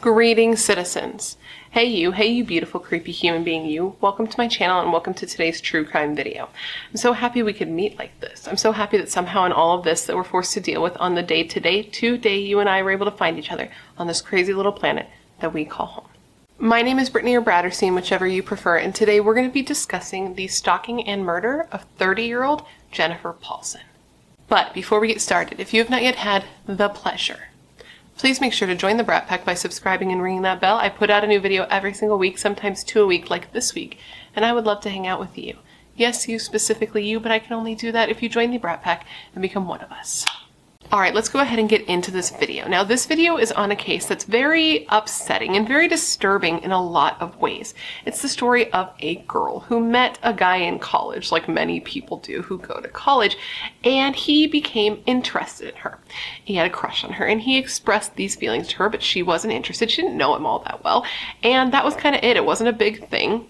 Greetings, citizens. Hey you beautiful creepy human being you. Welcome to my channel and welcome to today's true crime video. I'm so happy we could meet like this. I'm so happy that somehow in all of this that we're forced to deal with on the day today, you and I were able to find each other on this crazy little planet that we call home. My name is Brittany or Bratterstein, whichever you prefer, and today we're going to be discussing the stalking and murder of 30-year-old Jennifer Paulson. But before we get started, if you have not yet had the pleasure, please make sure to join the Brat Pack by subscribing and ringing that bell. I put out a new video every single week, sometimes 2 a week like this week, and I would love to hang out with you. Yes, you, specifically you, but I can only do that if you join the Brat Pack and become one of us. Alright, let's go ahead and get into this video. Now, this video is on a case that's very upsetting and very disturbing in a lot of ways. It's the story of a girl who met a guy in college, like many people do who go to college, and he became interested in her. He had a crush on her, and he expressed these feelings to her, but she wasn't interested. She didn't know him all that well, and that was kind of it. It wasn't a big thing.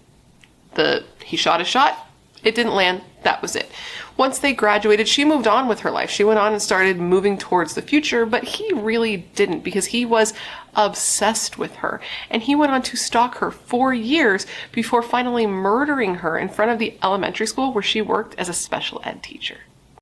He shot a shot, it didn't land, that was it. Once they graduated, she moved on with her life. She went on and started moving towards the future, but he really didn't because he was obsessed with her. And he went on to stalk her for years before finally murdering her in front of the elementary school where she worked as a special ed teacher.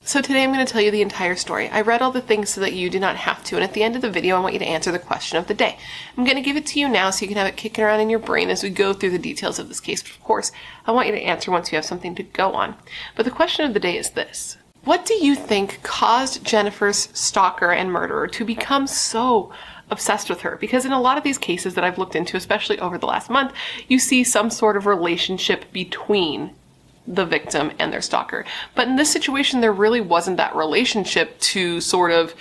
So today I'm going to tell you the entire story. I read all the things so that you do not have to, and at the end of the video I want you to answer the question of the day. I'm going to give it to you now so you can have it kicking around in your brain as we go through the details of this case, but of course I want you to answer once you have something to go on. But the question of the day is this. What do you think caused Jennifer's stalker and murderer to become so obsessed with her? Because in a lot of these cases that I've looked into, especially over the last month, you see some sort of relationship between the victim and their stalker. But in this situation, there really wasn't that relationship to sort of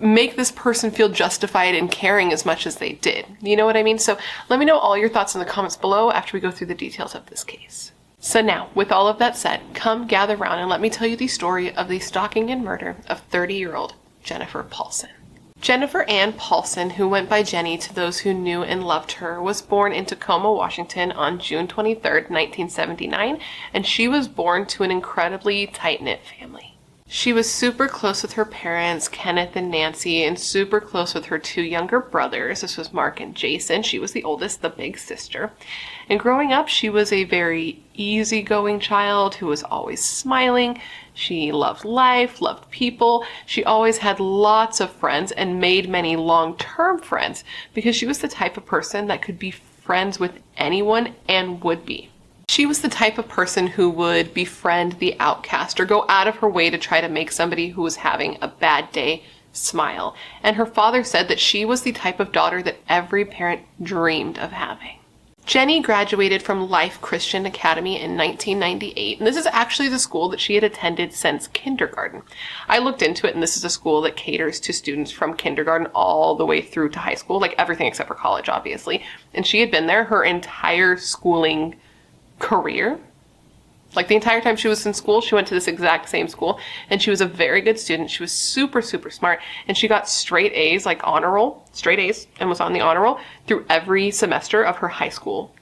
make this person feel justified in caring as much as they did. You know what I mean? So let me know all your thoughts in the comments below after we go through the details of this case. So now, with all of that said, come gather round and let me tell you the story of the stalking and murder of 30-year-old Jennifer Paulson. Jennifer Ann Paulson, who went by Jenny to those who knew and loved her, was born in Tacoma, Washington on June 23, 1979, and she was born to an incredibly tight-knit family. She was super close with her parents, Kenneth and Nancy, and super close with her two younger brothers. This was Mark and Jason. She was the oldest, the big sister. And growing up, she was a very easygoing child who was always smiling. She loved life, loved people. She always had lots of friends and made many long-term friends because she was the type of person that could be friends with anyone and would be. She was the type of person who would befriend the outcast or go out of her way to try to make somebody who was having a bad day smile. And her father said that she was the type of daughter that every parent dreamed of having. Jenny graduated from Life Christian Academy in 1998, and this is actually the school that she had attended since kindergarten. I looked into it, and this is a school that caters to students from kindergarten all the way through to high school, like everything except for college, obviously. And she had been there her entire schooling career. Like the entire time she was in school, she went to this exact same school, and she was a very good student. She was super, super smart, and she got straight A's, like honor roll, straight A's, and was on the honor roll through every semester of her high school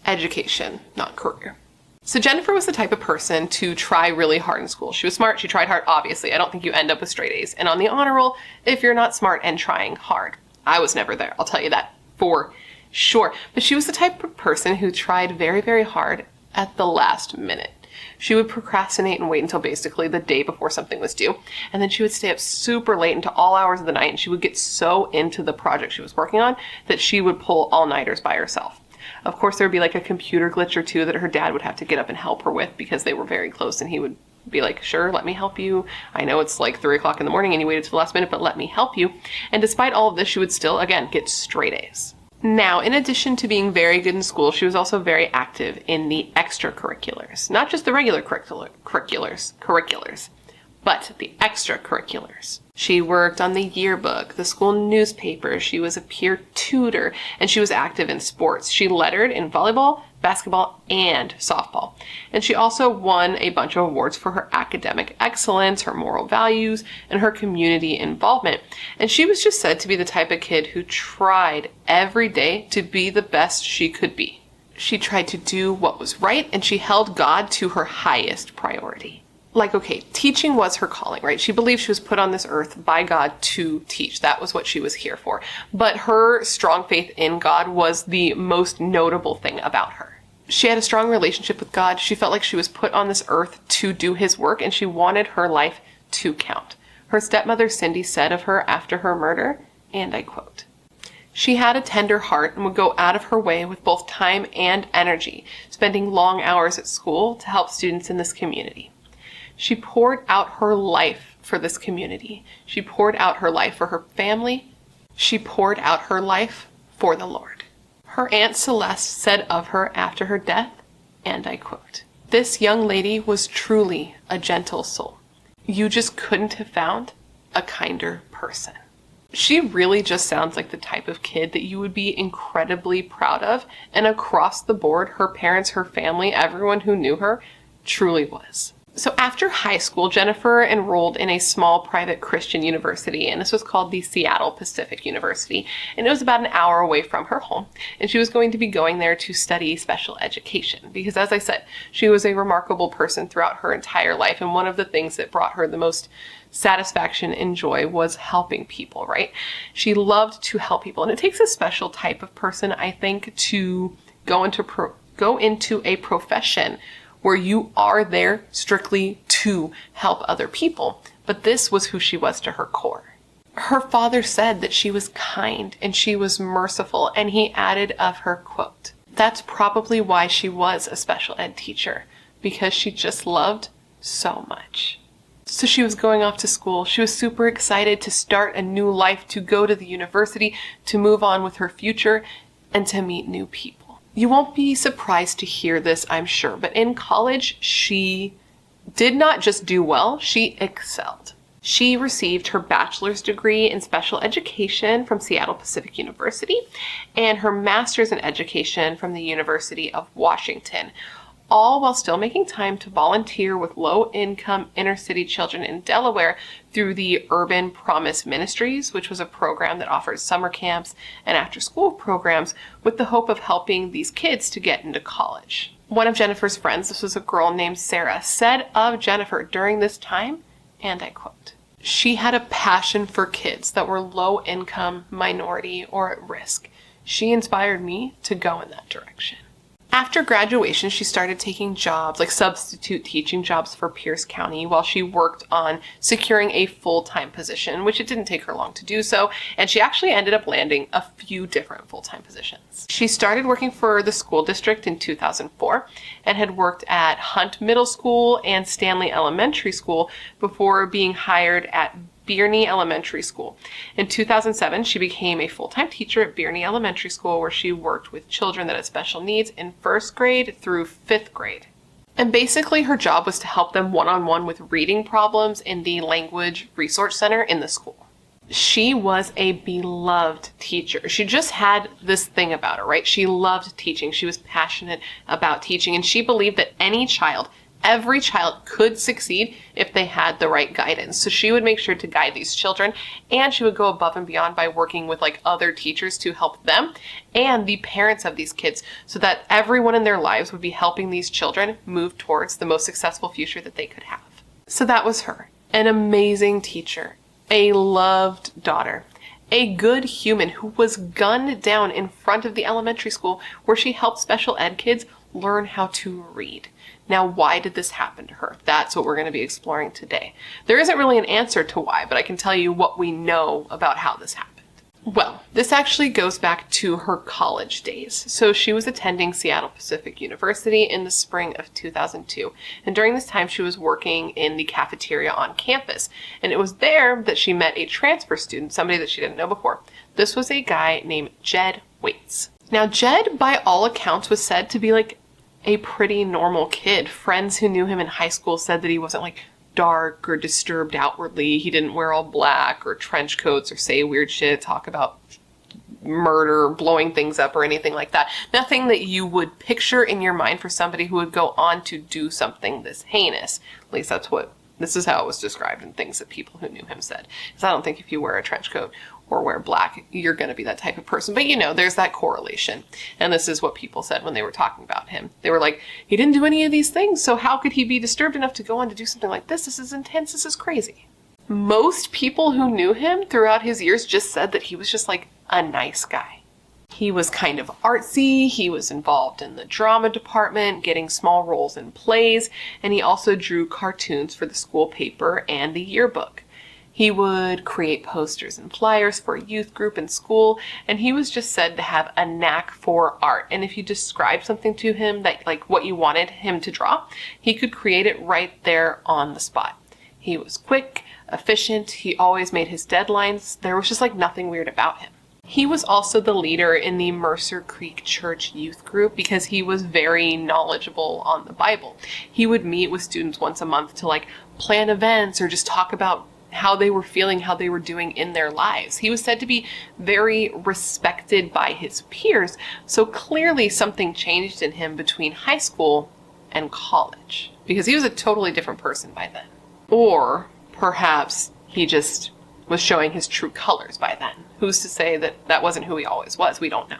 education, not career. So Jennifer was the type of person to try really hard in school. She was smart, she tried hard, obviously. I don't think you end up with straight A's. And on the honor roll, if you're not smart and trying hard. I was never there, I'll tell you that for sure. But she was the type of person who tried very, very hard at the last minute. She would procrastinate and wait until basically the day before something was due. And then she would stay up super late into all hours of the night, and she would get so into the project she was working on that she would pull all-nighters by herself. Of course, there would be like a computer glitch or two that her dad would have to get up and help her with because they were very close, and he would be like, sure, let me help you. I know it's like 3 o'clock in the morning and you waited till the last minute, but let me help you. And despite all of this, she would still, again, get straight A's. Now, in addition to being very good in school, she was also very active in the extracurriculars. Not just the regular curriculars, but the extracurriculars. She worked on the yearbook, the school newspaper, she was a peer tutor, and she was active in sports. She lettered in volleyball, basketball, and softball. And she also won a bunch of awards for her academic excellence, her moral values, and her community involvement. And she was just said to be the type of kid who tried every day to be the best she could be. She tried to do what was right, and she held God to her highest priority. like, okay, teaching was her calling, right? She believed she was put on this earth by God to teach. That was what she was here for. But her strong faith in God was the most notable thing about her. She had a strong relationship with God. She felt like she was put on this earth to do his work, and she wanted her life to count. Her stepmother Cindy said of her after her murder, and I quote, "She had a tender heart and would go out of her way with both time and energy, spending long hours at school to help students in this community. She poured out her life for this community. She poured out her life for her family. She poured out her life for the Lord." Her Aunt Celeste said of her after her death, and I quote, "This young lady was truly a gentle soul. You just couldn't have found a kinder person." She really just sounds like the type of kid that you would be incredibly proud of, and across the board, her parents, her family, everyone who knew her truly was. So after high school, Jennifer enrolled in a small private Christian university, and this was called the Seattle Pacific University, and it was about an hour away from her home, and she was going to be going there to study special education because, as I said, she was a remarkable person throughout her entire life, and one of the things that brought her the most satisfaction and joy was helping people, right? She loved to help people, and it takes a special type of person, I think, to go into a profession where you are there strictly to help other people. But this was who she was to her core. Her father said that she was kind and she was merciful, and he added of her, quote, "That's probably why she was a special ed teacher, because she just loved so much." So she was going off to school. She was super excited to start a new life, to go to the university, to move on with her future, and to meet new people. You won't be surprised to hear this, I'm sure, but in college, she did not just do well, she excelled. She received her bachelor's degree in special education from Seattle Pacific University and her master's in education from the University of Washington, all while still making time to volunteer with low-income inner-city children in Delaware through the Urban Promise Ministries, which was a program that offered summer camps and after-school programs with the hope of helping these kids to get into college. One of Jennifer's friends, this was a girl named Sarah, said of Jennifer during this time, and I quote, "She had a passion for kids that were low-income, minority, or at risk. She inspired me to go in that direction." After graduation, she started taking jobs, like substitute teaching jobs for Pierce County, while she worked on securing a full-time position, which it didn't take her long to do so, and she actually ended up landing a few different full-time positions. She started working for the school district in 2004 and had worked at Hunt Middle School and Stanley Elementary School before being hired at Birney Elementary School. In 2007, she became a full-time teacher at Birney Elementary School, where she worked with children that had special needs in 1st grade through 5th grade. And basically her job was to help them one-on-one with reading problems in the Language Resource Center in the school. She was a beloved teacher. She just had this thing about her, right? She loved teaching. She was passionate about teaching, and she believed that every child could succeed if they had the right guidance. So she would make sure to guide these children, and she would go above and beyond by working with other teachers to help them and the parents of these kids, so that everyone in their lives would be helping these children move towards the most successful future that they could have. So that was her, an amazing teacher, a loved daughter, a good human who was gunned down in front of the elementary school where she helped special ed kids learn how to read. Now, why did this happen to her? That's what we're going to be exploring today. There isn't really an answer to why, but I can tell you what we know about how this happened. Well, this actually goes back to her college days. So she was attending Seattle Pacific University in the spring of 2002. And during this time, she was working in the cafeteria on campus. And it was there that she met a transfer student, somebody that she didn't know before. This was a guy named Jed Waits. Now, Jed, by all accounts, was said to be a pretty normal kid. Friends who knew him in high school said that he wasn't dark or disturbed outwardly. He didn't wear all black or trench coats or say weird shit, talk about murder, blowing things up or anything like that. Nothing that you would picture in your mind for somebody who would go on to do something this heinous. At least this is how it was described in things that people who knew him said. Because I don't think if you wear a trench coat or wear black, you're going to be that type of person. But you know, there's that correlation. And this is what people said when they were talking about him. They were like, he didn't do any of these things, so how could he be disturbed enough to go on to do something like this? This is intense, this is crazy. Most people who knew him throughout his years just said that he was just like a nice guy. He was kind of artsy, he was involved in the drama department, getting small roles in plays, and he also drew cartoons for the school paper and the yearbook. He would create posters and flyers for a youth group in school, and he was just said to have a knack for art. And if you described something to him, that like what you wanted him to draw, he could create it right there on the spot. He was quick, efficient, he always made his deadlines. There was just like nothing weird about him. He was also the leader in the Mercer Creek Church youth group because he was very knowledgeable on the Bible. He would meet with students once a month to like plan events or just talk about how they were feeling, how they were doing in their lives. He was said to be very respected by his peers, so clearly something changed in him between high school and college, because he was a totally different person by then. Or perhaps he just was showing his true colors by then. Who's to say that that wasn't who he always was? We don't know.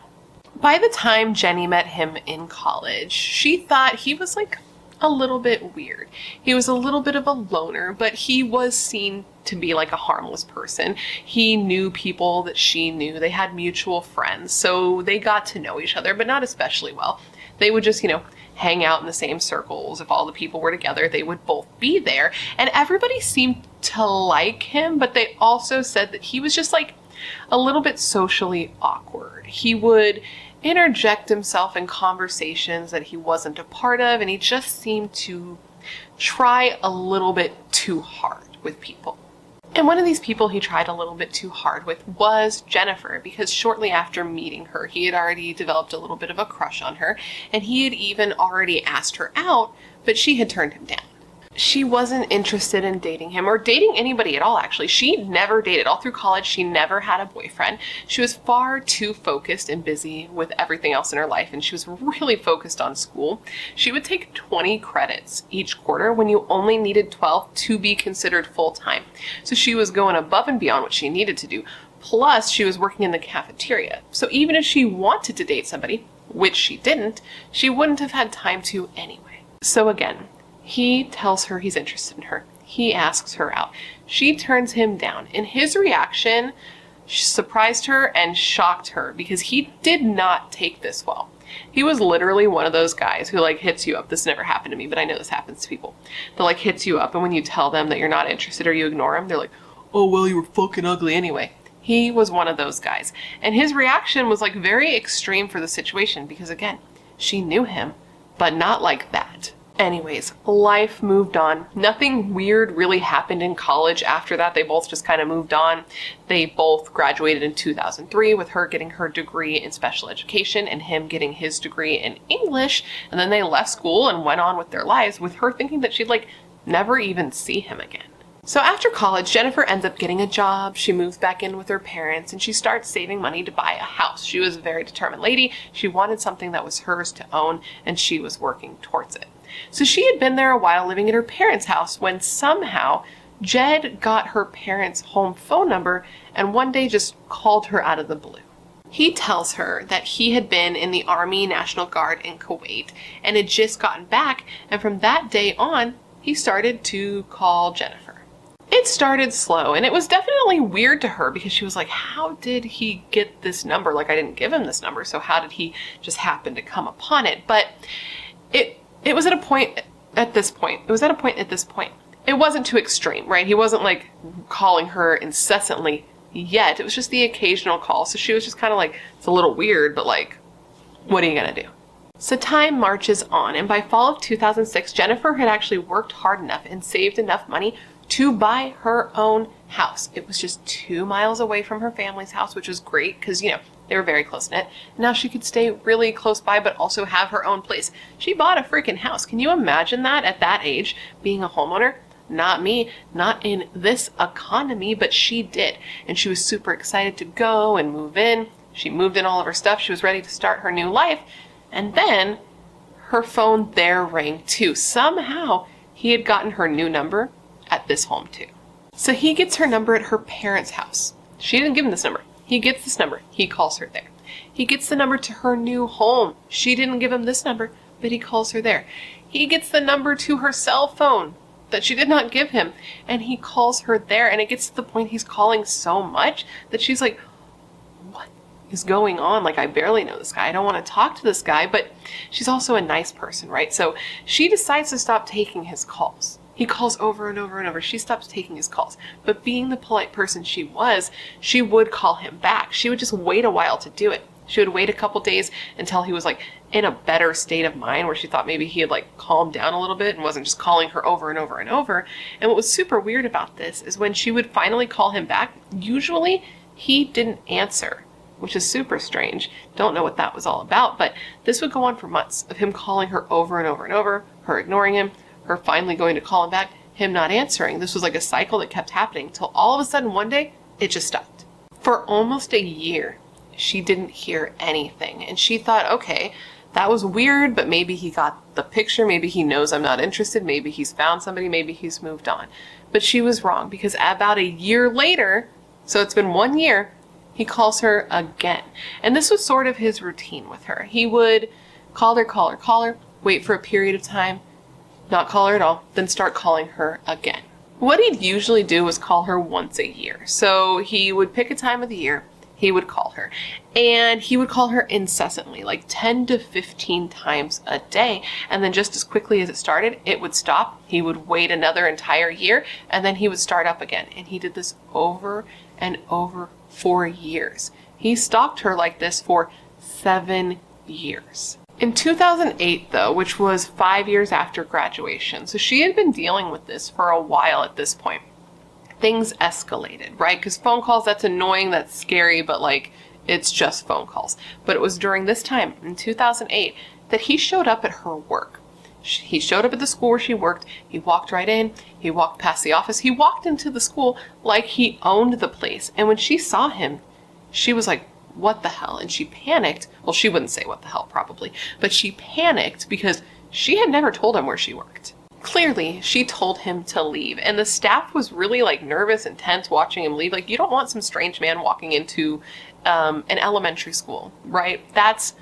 By the time Jenny met him in college, she thought he was like a little bit weird. He was a little bit of a loner, but he was seen to be like a harmless person. He knew people that she knew. They had mutual friends, so they got to know each other, but not especially well. They would just, hang out in the same circles. If all the people were together, they would both be there. And everybody seemed to like him, but they also said that he was just like a little bit socially awkward. He would interject himself in conversations that he wasn't a part of, and he just seemed to try a little bit too hard with people. And one of these people he tried a little bit too hard with was Jennifer, because shortly after meeting her, he had already developed a little bit of a crush on her, and he had even already asked her out, but she had turned him down. She wasn't interested in dating him or dating anybody at all, actually. She never dated. All through college, she never had a boyfriend. She was far too focused and busy with everything else in her life, and she was really focused on school. She would take 20 credits each quarter when you only needed 12 to be considered full-time. So she was going above and beyond what she needed to do. Plus, she was working in the cafeteria. So even if she wanted to date somebody, which she didn't, she wouldn't have had time to anyway. So again, he tells her he's interested in her. He asks her out. She turns him down, and his reaction surprised her and shocked her because he did not take this well. He was literally one of those guys who hits you up. This never happened to me, but I know this happens to people. That hits you up, and when you tell them that you're not interested or you ignore them, they're like, oh, well, you were fucking ugly anyway. He was one of those guys. And his reaction was very extreme for the situation because, again, she knew him, but not like that. Anyways, life moved on. Nothing weird really happened in college after that. They both just kind of moved on. They both graduated in 2003 with her getting her degree in special education and him getting his degree in English. And then they left school and went on with their lives with her thinking that she'd never even see him again. So after college, Jennifer ends up getting a job. She moves back in with her parents and she starts saving money to buy a house. She was a very determined lady. She wanted something that was hers to own, and she was working towards it. So she had been there a while living at her parents' house when somehow Jed got her parents' home phone number and one day just called her out of the blue. He tells her that he had been in the Army National Guard in Kuwait and had just gotten back, and from that day on, he started to call Jennifer. It started slow, and it was definitely weird to her because she was like, how did he get this number? I didn't give him this number, so how did he just happen to come upon it? But it was at a point at this point. It wasn't too extreme, right? He wasn't calling her incessantly yet. It was just the occasional call. So she was just kind of it's a little weird, but what are you gonna do? So time marches on, and by fall of 2006, Jennifer had actually worked hard enough and saved enough money to buy her own house. It was just 2 miles away from her family's house, which was great because, they were very close-knit. Now she could stay really close by, but also have her own place. She bought a freaking house. Can you imagine that at that age, being a homeowner? Not me, not in this economy, but she did. And she was super excited to go and move in. She moved in all of her stuff. She was ready to start her new life. And then her phone there rang too. Somehow he had gotten her new number at this home too. So he gets her number at her parents' house. She didn't give him this number. He gets this number. He calls her there. He gets the number to her new home. She didn't give him this number, but he calls her there. He gets the number to her cell phone that she did not give him, and he calls her there. And it gets to the point he's calling so much that she's like, what is going on? Like, I barely know this guy. I don't want to talk to this guy, but she's also a nice person, right? So she decides to stop taking his calls. He calls over and over and over. She stops taking his calls. But being the polite person she was, she would call him back. She would just wait a while to do it. She would wait a couple days until he was like in a better state of mind where she thought maybe he had like calmed down a little bit and wasn't just calling her over and over and over. And what was super weird about this is when she would finally call him back, usually he didn't answer, which is super strange. Don't know what that was all about, but this would go on for months of him calling her over and over and over, her ignoring him, her finally going to call him back, him not answering. This was like a cycle that kept happening until all of a sudden one day it just stopped. For almost a year, she didn't hear anything. And she thought, okay, that was weird, but maybe he got the picture. Maybe he knows I'm not interested. Maybe he's found somebody. Maybe he's moved on. But she was wrong, because about a year later, so it's been 1 year, he calls her again. And this was sort of his routine with her. He would call her, wait for a period of time, not call her at all, then start calling her again. What he'd usually do was call her once a year. So he would pick a time of the year, he would call her. And he would call her incessantly, like 10 to 15 times a day. And then just as quickly as it started, it would stop. He would wait another entire year, and then he would start up again. And he did this over and over for years. He stalked her like this for 7 years. In 2008, though, which was 5 years after graduation, so she had been dealing with this for a while at this point, things escalated, right? Because phone calls, that's annoying, that's scary, but like, it's just phone calls. But it was during this time, in 2008, that he showed up at her work. He showed up at the school where she worked. He walked right in. He walked past the office. He walked into the school like he owned the place. And when she saw him, she was like, what the hell? And she panicked. Well, she wouldn't say what the hell probably, but she panicked because she had never told him where she worked. Clearly, she told him to leave, and the staff was really like nervous and tense watching him leave. Like, you don't want some strange man walking into an elementary school, right? That's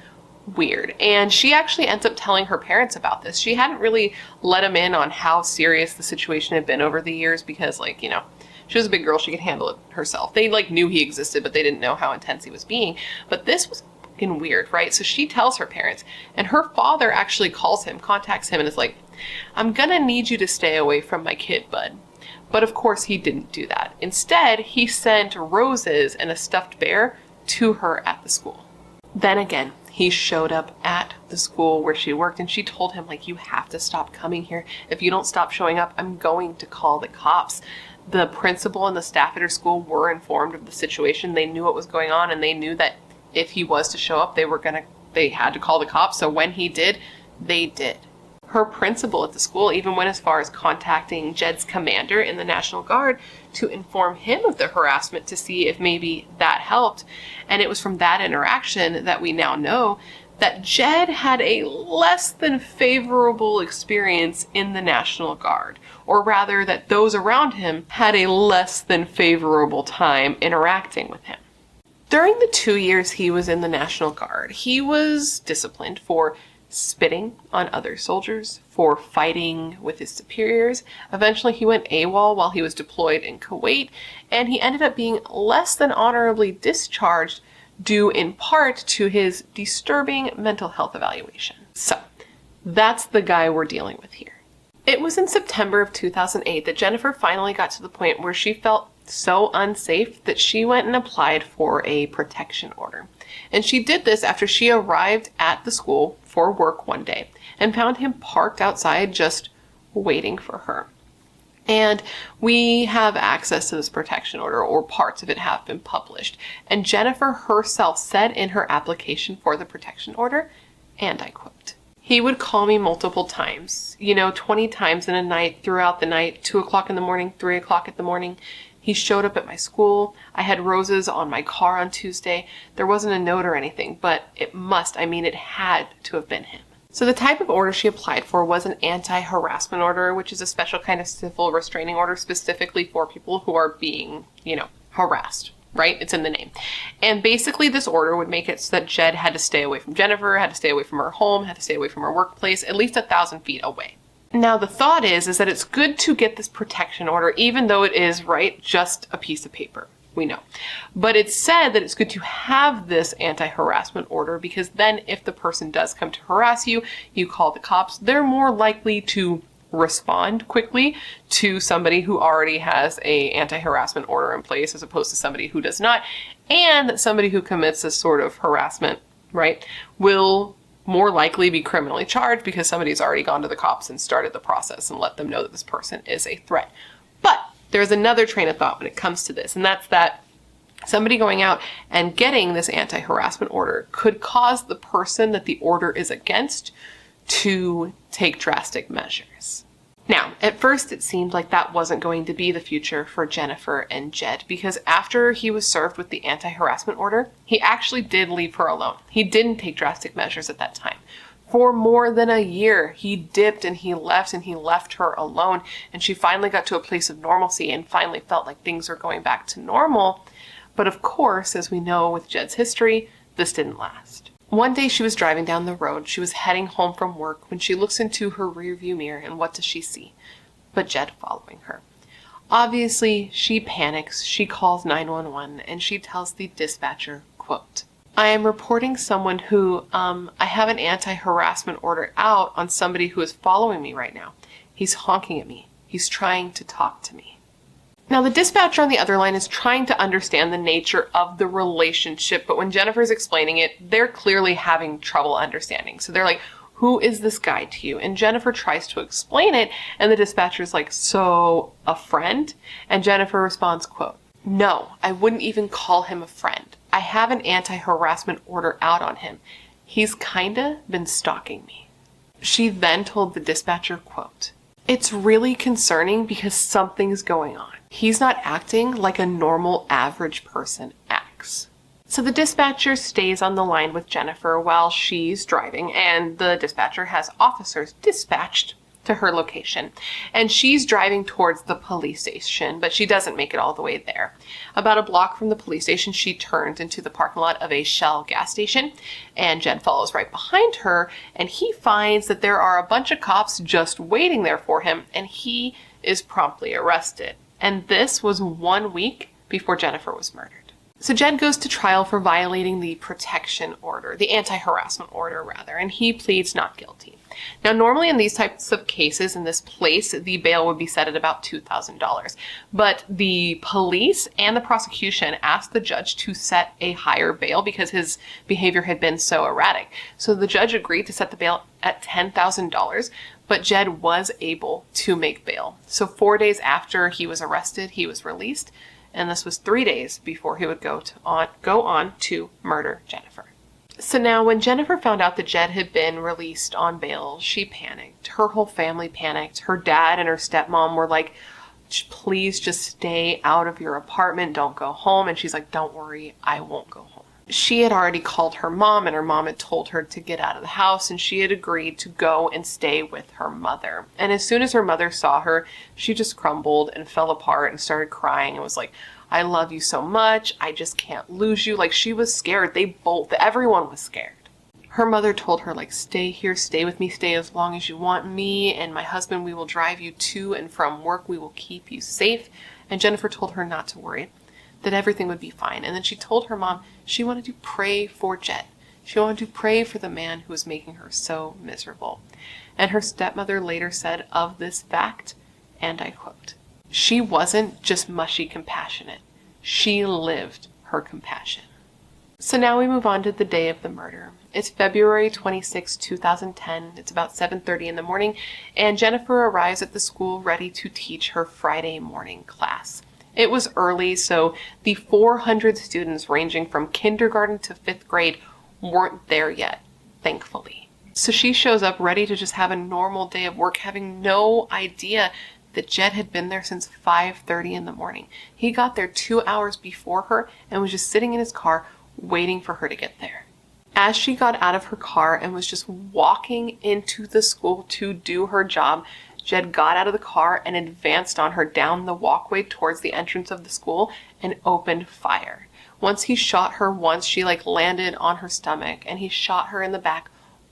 weird. And she actually ends up telling her parents about this. She hadn't really let him in on how serious the situation had been over the years because, like, you know, she was a big girl. She could handle it herself. They like knew he existed, but they didn't know how intense he was being. But this was fucking weird, right? So she tells her parents, and her father actually calls him, contacts him, and is like, I'm gonna need you to stay away from my kid, bud. But of course he didn't do that. Instead, he sent roses and a stuffed bear to her at the school. Then again, he showed up at the school where she worked, and she told him, like, you have to stop coming here. If you don't stop showing up, I'm going to call the cops. The principal and the staff at her school were informed of the situation. They knew what was going on, and they knew that if he was to show up, they had to call the cops. So when he did, they did. Her principal at the school even went as far as contacting Jed's commander in the National Guard to inform him of the harassment to see if maybe that helped. And it was from that interaction that we now know that Jed had a less than favorable experience in the National Guard, or rather that those around him had a less than favorable time interacting with him. During the 2 years he was in the National Guard, he was disciplined for spitting on other soldiers, for fighting with his superiors. Eventually he went AWOL while he was deployed in Kuwait, and he ended up being less than honorably discharged due in part to his disturbing mental health evaluation. So, that's the guy we're dealing with here. It was in September of 2008 that Jennifer finally got to the point where she felt so unsafe that she went and applied for a protection order. And she did this after she arrived at the school for work one day and found him parked outside just waiting for her. And we have access to this protection order, or parts of it have been published. And Jennifer herself said in her application for the protection order, and I quote, he would call me multiple times, 20 times in a night, throughout the night, 2 o'clock in the morning, 3 o'clock in the morning. He showed up at my school. I had roses on my car on Tuesday. There wasn't a note or anything, but it had to have been him. So the type of order she applied for was an anti-harassment order, which is a special kind of civil restraining order specifically for people who are being, harassed. right? It's in the name. And basically this order would make it so that Jed had to stay away from Jennifer, had to stay away from her home, had to stay away from her workplace, at least 1,000 feet away. Now the thought is that it's good to get this protection order, even though it is, right, just a piece of paper. We know. But it's said that it's good to have this anti-harassment order because then if the person does come to harass you, you call the cops, they're more likely to respond quickly to somebody who already has a anti-harassment order in place as opposed to somebody who does not. And that somebody who commits this sort of harassment, right, will more likely be criminally charged because somebody's already gone to the cops and started the process and let them know that this person is a threat. But there's another train of thought when it comes to this, and that's that somebody going out and getting this anti-harassment order could cause the person that the order is against to take drastic measures. Now, at first it seemed like that wasn't going to be the future for Jennifer and Jed because after he was served with the anti-harassment order, he actually did leave her alone. He didn't take drastic measures at that time. For more than a year, he dipped and he left her alone, and she finally got to a place of normalcy and finally felt like things were going back to normal. But of course, as we know with Jed's history, this didn't last. One day she was driving down the road, she was heading home from work when she looks into her rearview mirror, and what does she see? But Jed following her. Obviously, she panics, she calls 911, and she tells the dispatcher, quote, "I am reporting someone who, I have an anti-harassment order out on somebody who is following me right now. He's honking at me. He's trying to talk to me." Now, the dispatcher on the other line is trying to understand the nature of the relationship, but when Jennifer's explaining it, they're clearly having trouble understanding. So they're like, "Who is this guy to you?" And Jennifer tries to explain it, and the dispatcher's like, "So, a friend?" And Jennifer responds, quote, "No, I wouldn't even call him a friend. I have an anti-harassment order out on him. He's kinda been stalking me." She then told the dispatcher, quote, "It's really concerning because something's going on. He's not acting like a normal average person acts." So the dispatcher stays on the line with Jennifer while she's driving, and the dispatcher has officers dispatched to her location. And she's driving towards the police station, but she doesn't make it all the way there. About a block from the police station, she turns into the parking lot of a Shell gas station, and Jed follows right behind her, and he finds that there are a bunch of cops just waiting there for him, and he is promptly arrested. And this was 1 week before Jennifer was murdered. So Jed goes to trial for violating the protection order, the anti-harassment order rather, and he pleads not guilty. Now, normally in these types of cases in this place, the bail would be set at about $2,000. But the police and the prosecution asked the judge to set a higher bail because his behavior had been so erratic. So the judge agreed to set the bail at $10,000, but Jed was able to make bail. So 4 days after he was arrested, he was released, and this was 3 days before he would go on to murder Jennifer. So now when Jennifer found out that Jed had been released on bail, she panicked. Her whole family panicked. Her dad and her stepmom were like, "Please just stay out of your apartment. Don't go home." And she's like, "Don't worry, I won't go home." She had already called her mom, and her mom had told her to get out of the house, and she had agreed to go and stay with her mother. And as soon as her mother saw her, she just crumbled and fell apart and started crying and was like, "I love you so much. I just can't lose you." Like, she was scared. Everyone was scared. Her mother told her, like, "Stay here, stay with me, stay as long as you want. Me and my husband, we will drive you to and from work. We will keep you safe." And Jennifer told her not to worry, that everything would be fine. And then she told her mom she wanted to pray for Jed. She wanted to pray for the man who was making her so miserable. And her stepmother later said of this fact, and I quote, "She wasn't just mushy compassionate. She lived her compassion." So now we move on to the day of the murder. It's February 26, 2010. It's about 7:30 in the morning, and Jennifer arrives at the school ready to teach her Friday morning class. It was early, so the 400 students ranging from kindergarten to 5th grade weren't there yet, thankfully. So she shows up ready to just have a normal day of work, having no idea that Jed had been there since 5:30 in the morning. He got there 2 hours before her and was just sitting in his car waiting for her to get there. As she got out of her car and was just walking into the school to do her job, Jed got out of the car and advanced on her down the walkway towards the entrance of the school and opened fire. Once he shot her once, she landed on her stomach, and he shot her in the back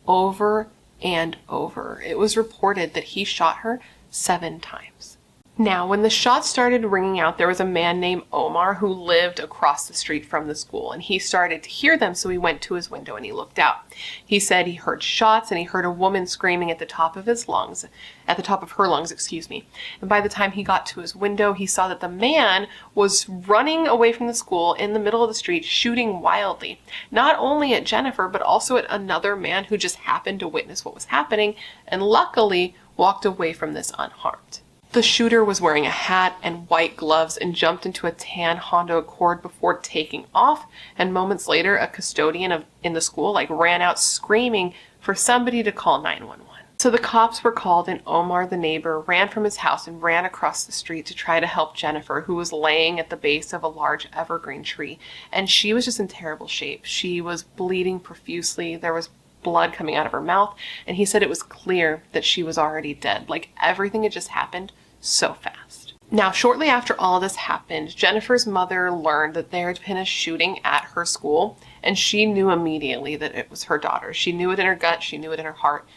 over and over. It was reported that he shot her 7 times. Now, when the shots started ringing out, there was a man named Omar who lived across the street from the school, and he started to hear them, so he went to his window and he looked out. He said he heard shots and he heard a woman screaming at the top of her lungs, excuse me. And by the time he got to his window, he saw that the man was running away from the school in the middle of the street, shooting wildly, not only at Jennifer, but also at another man who just happened to witness what was happening and luckily walked away from this unharmed. The shooter was wearing a hat and white gloves and jumped into a tan Honda Accord before taking off, and moments later a custodian in the school ran out screaming for somebody to call 911. So the cops were called, and Omar, the neighbor, ran from his house and ran across the street to try to help Jennifer, who was laying at the base of a large evergreen tree, and she was just in terrible shape. She was bleeding profusely. There was blood coming out of her mouth, and he said it was clear that she was already dead. Everything had just happened so fast. Now, shortly after all of this happened, Jennifer's mother learned that there had been a shooting at her school, and she knew immediately that it was her daughter. She knew it in her gut, she knew it in her heart,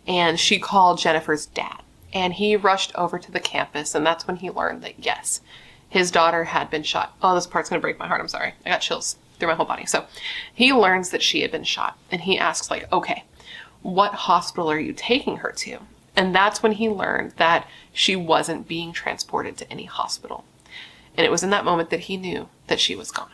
and she called Jennifer's dad, and he rushed over to the campus, and that's when he learned that, yes, his daughter had been shot. Oh, this part's gonna break my heart, I'm sorry. I got chills through my whole body. So he learns that she had been shot, and he asks okay, what hospital are you taking her to? And that's when he learned that she wasn't being transported to any hospital. And it was in that moment that he knew that she was gone.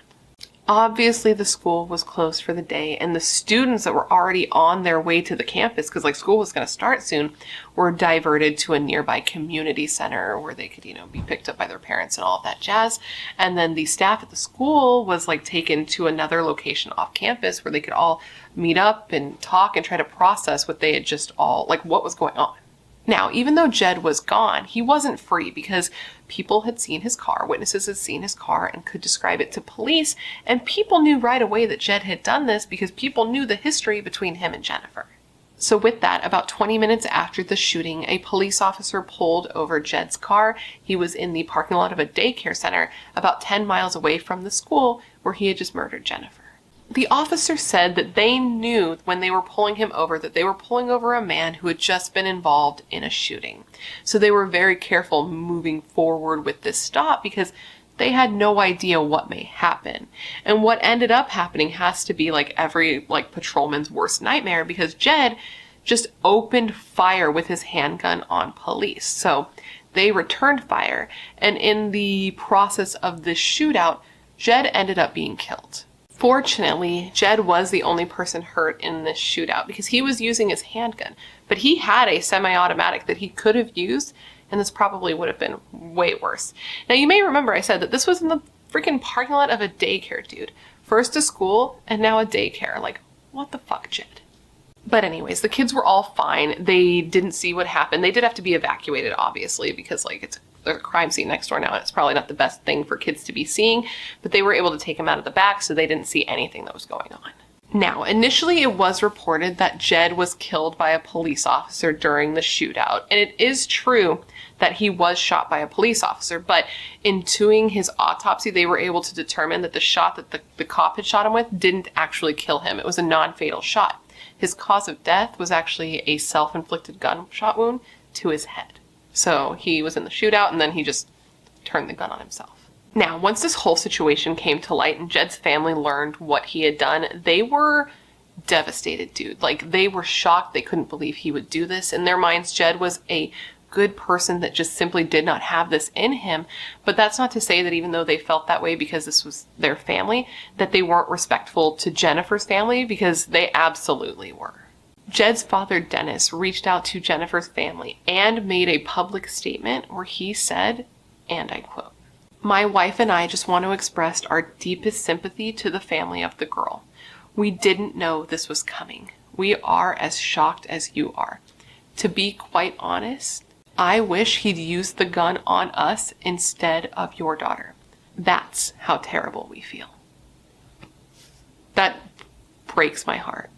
Obviously, the school was closed for the day, and the students that were already on their way to the campus, because school was going to start soon, were diverted to a nearby community center where they could, be picked up by their parents and all of that jazz. And then the staff at the school was taken to another location off campus where they could all meet up and talk and try to process what they had just all, what was going on. Now, even though Jed was gone, he wasn't free because people had seen his car, witnesses had seen his car and could describe it to police, and people knew right away that Jed had done this because people knew the history between him and Jennifer. So with that, about 20 minutes after the shooting, a police officer pulled over Jed's car. He was in the parking lot of a daycare center about 10 miles away from the school where he had just murdered Jennifer. The officer said that they knew when they were pulling him over that they were pulling over a man who had just been involved in a shooting. So they were very careful moving forward with this stop because they had no idea what may happen. And what ended up happening has to be every patrolman's worst nightmare, because Jed just opened fire with his handgun on police. So they returned fire, and in the process of this shootout, Jed ended up being killed. Fortunately, Jed was the only person hurt in this shootout because he was using his handgun, but he had a semi-automatic that he could have used, and this probably would have been way worse. Now, you may remember I said that this was in the freaking parking lot of a daycare, dude. First a school, and now a daycare. What the fuck, Jed? But anyways, the kids were all fine. They didn't see what happened. They did have to be evacuated, obviously, because it's a crime scene next door now, and it's probably not the best thing for kids to be seeing, but they were able to take him out of the back, so they didn't see anything that was going on. Now, initially it was reported that Jed was killed by a police officer during the shootout, and it is true that he was shot by a police officer, but in doing his autopsy, they were able to determine that the shot that the cop had shot him with didn't actually kill him. It was a non-fatal shot. His cause of death was actually a self-inflicted gunshot wound to his head. So he was in the shootout, and then he just turned the gun on himself. Now, once this whole situation came to light and Jed's family learned what he had done, they were devastated, dude. They were shocked. They couldn't believe he would do this. In their minds, Jed was a good person that just simply did not have this in him. But that's not to say that even though they felt that way because this was their family, that they weren't respectful to Jennifer's family, because they absolutely were. Jed's father, Dennis, reached out to Jennifer's family and made a public statement where he said, and I quote, "My wife and I just want to express our deepest sympathy to the family of the girl. We didn't know this was coming. We are as shocked as you are. To be quite honest, I wish he'd used the gun on us instead of your daughter. That's how terrible we feel." That breaks my heart.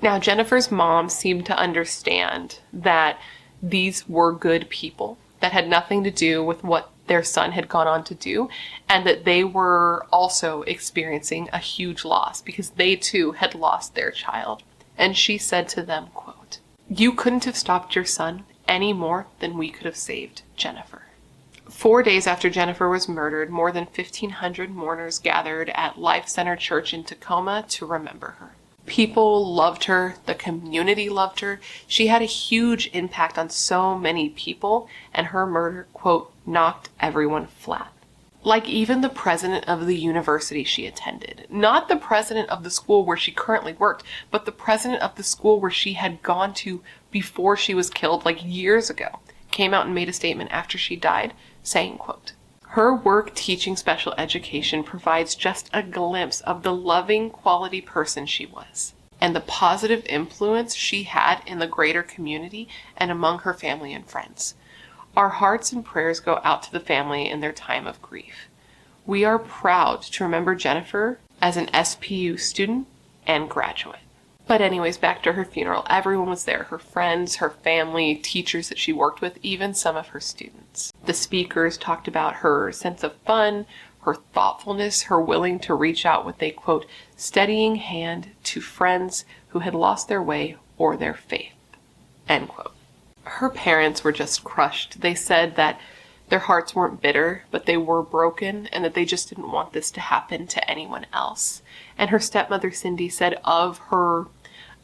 Now, Jennifer's mom seemed to understand that these were good people that had nothing to do with what their son had gone on to do, and that they were also experiencing a huge loss because they too had lost their child. And she said to them, quote, "You couldn't have stopped your son any more than we could have saved Jennifer." 4 days after Jennifer was murdered, more than 1,500 mourners gathered at Life Center Church in Tacoma to remember her. People loved her. The community loved her. She had a huge impact on so many people, and her murder, quote, knocked everyone flat. Like even the president of the university she attended. Not the president of the school where she currently worked, but the president of the school where she had gone to before she was killed, like years ago, came out and made a statement after she died saying, quote, "Her work teaching special education provides just a glimpse of the loving, quality person she was, and the positive influence she had in the greater community and among her family and friends. Our hearts and prayers go out to the family in their time of grief. We are proud to remember Jennifer as an SPU student and graduate." But anyways, back to her funeral. Everyone was there. Her friends, her family, teachers that she worked with, even some of her students. The speakers talked about her sense of fun, her thoughtfulness, her willing to reach out with a, quote, steadying hand to friends who had lost their way or their faith, end quote. Her parents were just crushed. They said that their hearts weren't bitter, but they were broken, and that they just didn't want this to happen to anyone else. And her stepmother, Cindy, said of her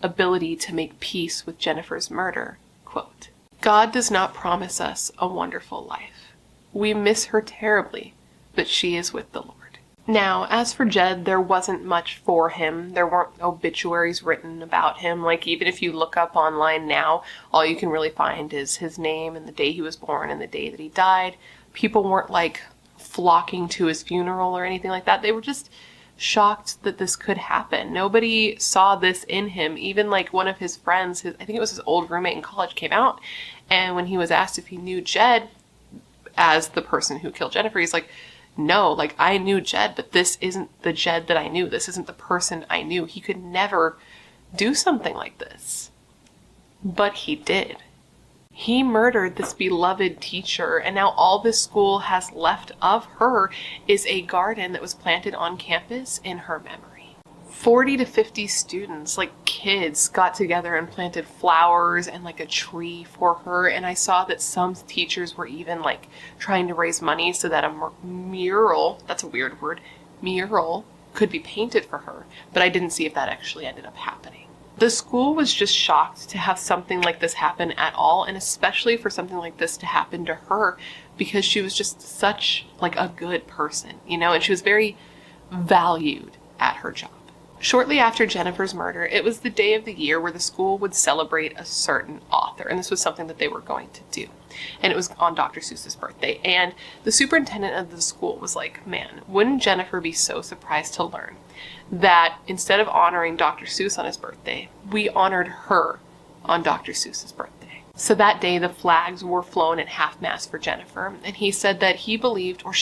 ability to make peace with Jennifer's murder, quote, "God does not promise us a wonderful life. We miss her terribly, but she is with the Lord." Now, as for Jed, there wasn't much for him. There weren't obituaries written about him. Like, even if you look up online now, all you can really find is his name and the day he was born and the day that he died. People weren't, like, flocking to his funeral or anything like that. They were just shocked that this could happen. Nobody saw this in him. Even, like, one of his friends, I think it was his old roommate in college, came out, and when he was asked if he knew Jed as the person who killed Jennifer, he's like, "No, like, I knew Jed, but this isn't the Jed that I knew. This isn't the person I knew. He could never do something like this." But he did. He murdered this beloved teacher, and now all this school has left of her is a garden that was planted on campus in her memory. 40 to 50 students, like kids, got together and planted flowers and like a tree for her. And I saw that some teachers were even like trying to raise money so that a mural, that's a weird word, mural, could be painted for her. But I didn't see if that actually ended up happening. The school was just shocked to have something like this happen at all, and especially for something like this to happen to her, because she was just such like a good person, you know, and she was very valued at her job. Shortly after Jennifer's murder, it was the day of the year where the school would celebrate a certain author, and this was something that they were going to do. And it was on Dr. Seuss's birthday, and the superintendent of the school was like, "Man, wouldn't Jennifer be so surprised to learn that instead of honoring Dr. Seuss on his birthday, we honored her on Dr. Seuss's birthday?" So that day, the flags were flown at half-mast for Jennifer, and he said that he believed, or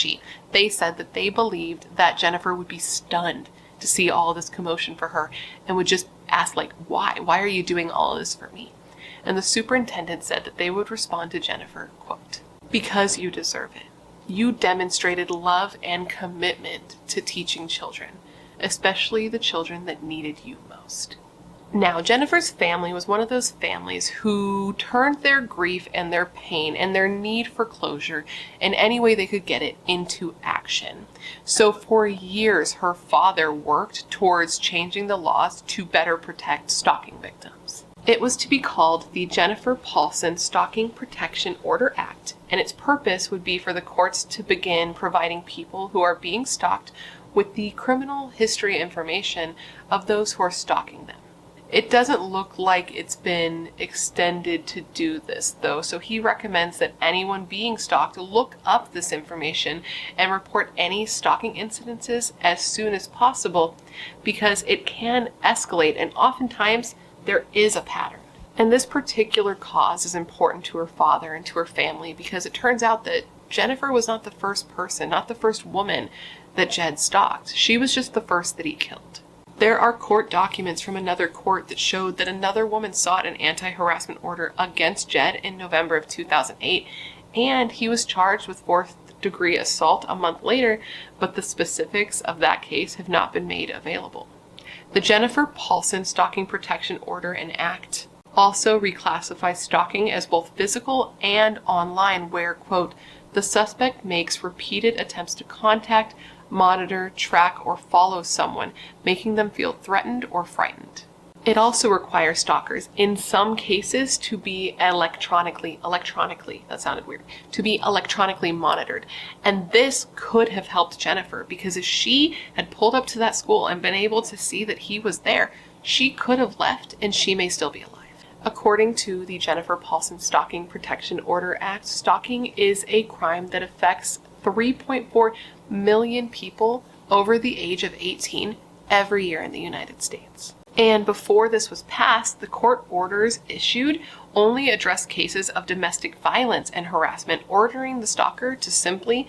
they said that they believed that Jennifer would be stunned to see all this commotion for her and would just ask, like, why are you doing all of this for me? And the superintendent said that they would respond to Jennifer, quote, "Because you deserve it. You demonstrated love and commitment to teaching children, especially the children that needed you most." Now, Jennifer's family was one of those families who turned their grief and their pain and their need for closure in any way they could get it into action. So for years, her father worked towards changing the laws to better protect stalking victims. It was to be called the Jennifer Paulson Stalking Protection Order Act, and its purpose would be for the courts to begin providing people who are being stalked with the criminal history information of those who are stalking them. It doesn't look like it's been extended to do this, though, so he recommends that anyone being stalked look up this information and report any stalking incidences as soon as possible, because it can escalate, and oftentimes there is a pattern. And this particular cause is important to her father and to her family, because it turns out that Jennifer was not the first person, not the first woman that Jed stalked. She was just the first that he killed. There are court documents from another court that showed that another woman sought an anti-harassment order against Jed in November of 2008, and he was charged with fourth-degree assault a month later, but the specifics of that case have not been made available. The Jennifer Paulson Stalking Protection Order and Act also reclassifies stalking as both physical and online, where, quote, the suspect makes repeated attempts to contact, monitor, track, or follow someone, making them feel threatened or frightened. It also requires stalkers, in some cases, to be electronically monitored. And this could have helped Jennifer, because if she had pulled up to that school and been able to see that he was there, she could have left and she may still be alive. According to the Jennifer Paulson Stalking Protection Order Act, stalking is a crime that affects 3.4 million people over the age of 18 every year in the United States. And before this was passed, the court orders issued only address cases of domestic violence and harassment, ordering the stalker to simply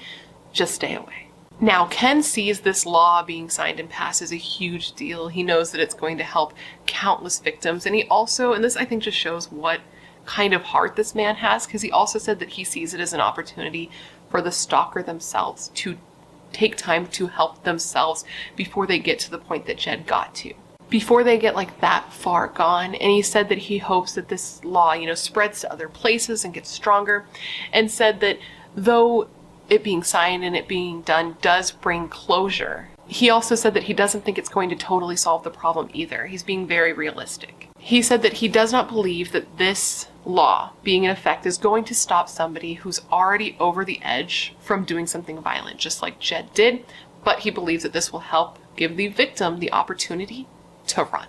just stay away. Now, Ken sees this law being signed and passed as a huge deal. He knows that it's going to help countless victims. And he also, and this I think just shows what kind of heart this man has, because he also said that he sees it as an opportunity for the stalker themselves to take time to help themselves before they get to the point that Jed got to, before they get like that far gone. And he said that he hopes that this law, spreads to other places and gets stronger, and said that though it being signed and it being done does bring closure, he also said that he doesn't think it's going to totally solve the problem either. He's being very realistic. He said that he does not believe that this law being in effect is going to stop somebody who's already over the edge from doing something violent, just like Jed did, but he believes that this will help give the victim the opportunity to run.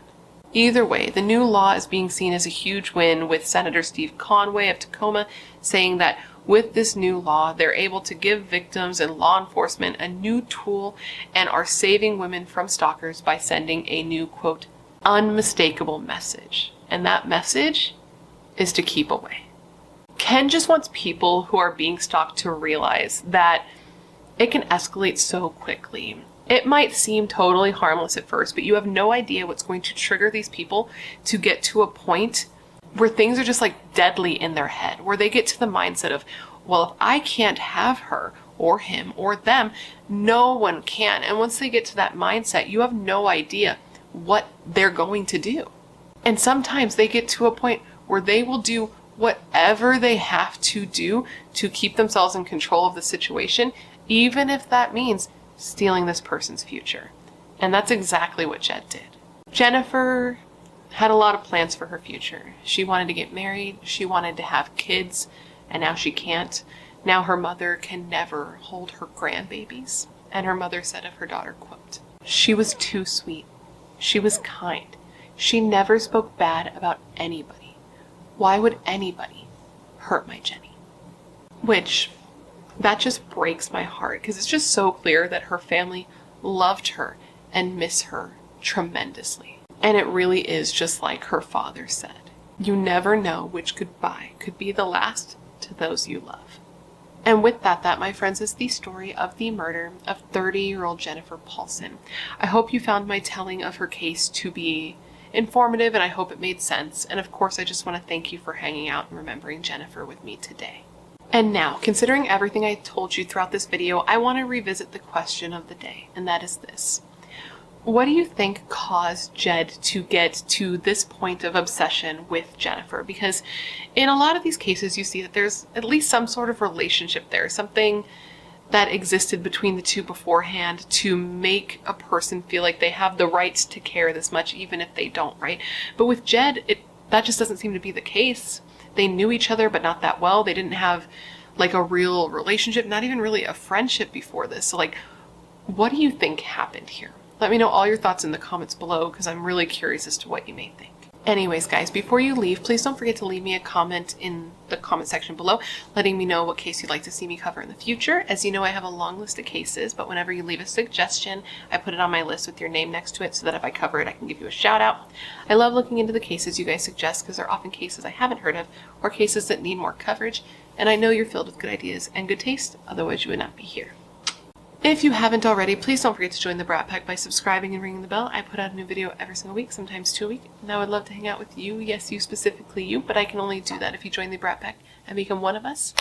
Either way, the new law is being seen as a huge win, with Senator Steve Conway of Tacoma saying that with this new law, they're able to give victims and law enforcement a new tool and are saving women from stalkers by sending a new, quote, unmistakable message. And that message is to keep away. Ken just wants people who are being stalked to realize that it can escalate so quickly. It might seem totally harmless at first, but you have no idea what's going to trigger these people to get to a point where things are just like deadly in their head, where they get to the mindset of, well, if I can't have her or him or them, no one can. And once they get to that mindset, you have no idea what they're going to do. And sometimes they get to a point where they will do whatever they have to do to keep themselves in control of the situation, even if that means stealing this person's future. And that's exactly what Jed did. Jennifer had a lot of plans for her future. She wanted to get married, she wanted to have kids, and now she can't. Now her mother can never hold her grandbabies. And her mother said of her daughter, quote, she was too sweet. She was kind. She never spoke bad about anybody. Why would anybody hurt my Jenny? Which, that just breaks my heart, because it's just so clear that her family loved her and miss her tremendously. And it really is just like her father said. You never know which goodbye could be the last to those you love. And with that, my friends, is the story of the murder of 30-year-old Jennifer Paulson. I hope you found my telling of her case to be informative, and I hope it made sense. And of course, I just want to thank you for hanging out and remembering Jennifer with me today. And now, considering everything I told you throughout this video, I want to revisit the question of the day, and that is this. What do you think caused Jed to get to this point of obsession with Jennifer? Because in a lot of these cases, you see that there's at least some sort of relationship there, something that existed between the two beforehand to make a person feel like they have the right to care this much, even if they don't, right? But with Jed, that just doesn't seem to be the case. They knew each other, but not that well. They didn't have like a real relationship, not even really a friendship before this. So like, what do you think happened here? Let me know all your thoughts in the comments below, because I'm really curious as to what you may think. Anyways, guys, before you leave, please don't forget to leave me a comment in the comment section below, letting me know what case you'd like to see me cover in the future. As you know, I have a long list of cases, but whenever you leave a suggestion, I put it on my list with your name next to it so that if I cover it, I can give you a shout out. I love looking into the cases you guys suggest, because they're often cases I haven't heard of or cases that need more coverage, and I know you're filled with good ideas and good taste, otherwise you would not be here. If you haven't already, please don't forget to join the Brat Pack by subscribing and ringing the bell. I put out a new video every single week, sometimes 2 a week, and I would love to hang out with you. Yes, you specifically you, but I can only do that if you join the Brat Pack and become one of us.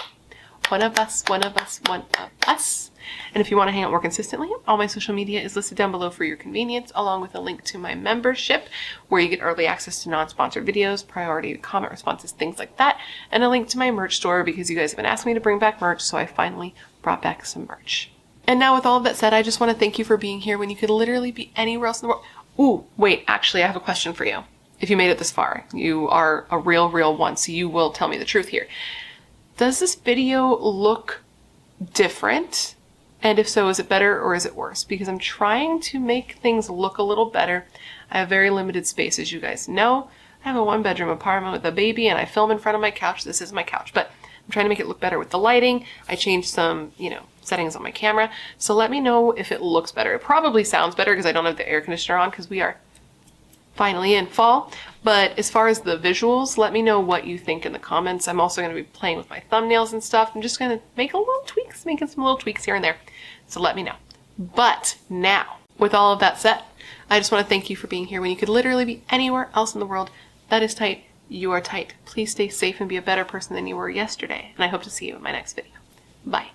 One of us, one of us, one of us. And if you want to hang out more consistently, all my social media is listed down below for your convenience, along with a link to my membership, where you get early access to non-sponsored videos, priority comment responses, things like that, and a link to my merch store, because you guys have been asking me to bring back merch, so I finally brought back some merch. And now with all of that said, I just want to thank you for being here when you could literally be anywhere else in the world. Ooh, wait, actually, I have a question for you. If you made it this far, you are a real one, so you will tell me the truth here. Does this video look different? And if so, is it better or is it worse? Because I'm trying to make things look a little better. I have very limited space, as you guys know. I have a 1-bedroom apartment with a baby, and I film in front of my couch. This is my couch, but I'm trying to make it look better with the lighting. I changed some, settings on my camera. So let me know if it looks better. It probably sounds better because I don't have the air conditioner on, because we are finally in fall. But as far as the visuals, let me know what you think in the comments. I'm also going to be playing with my thumbnails and stuff. I'm just going to make making some little tweaks here and there. So let me know. But now, with all of that said, I just want to thank you for being here when you could literally be anywhere else in the world. That is tight. You are tight. Please stay safe and be a better person than you were yesterday. And I hope to see you in my next video. Bye.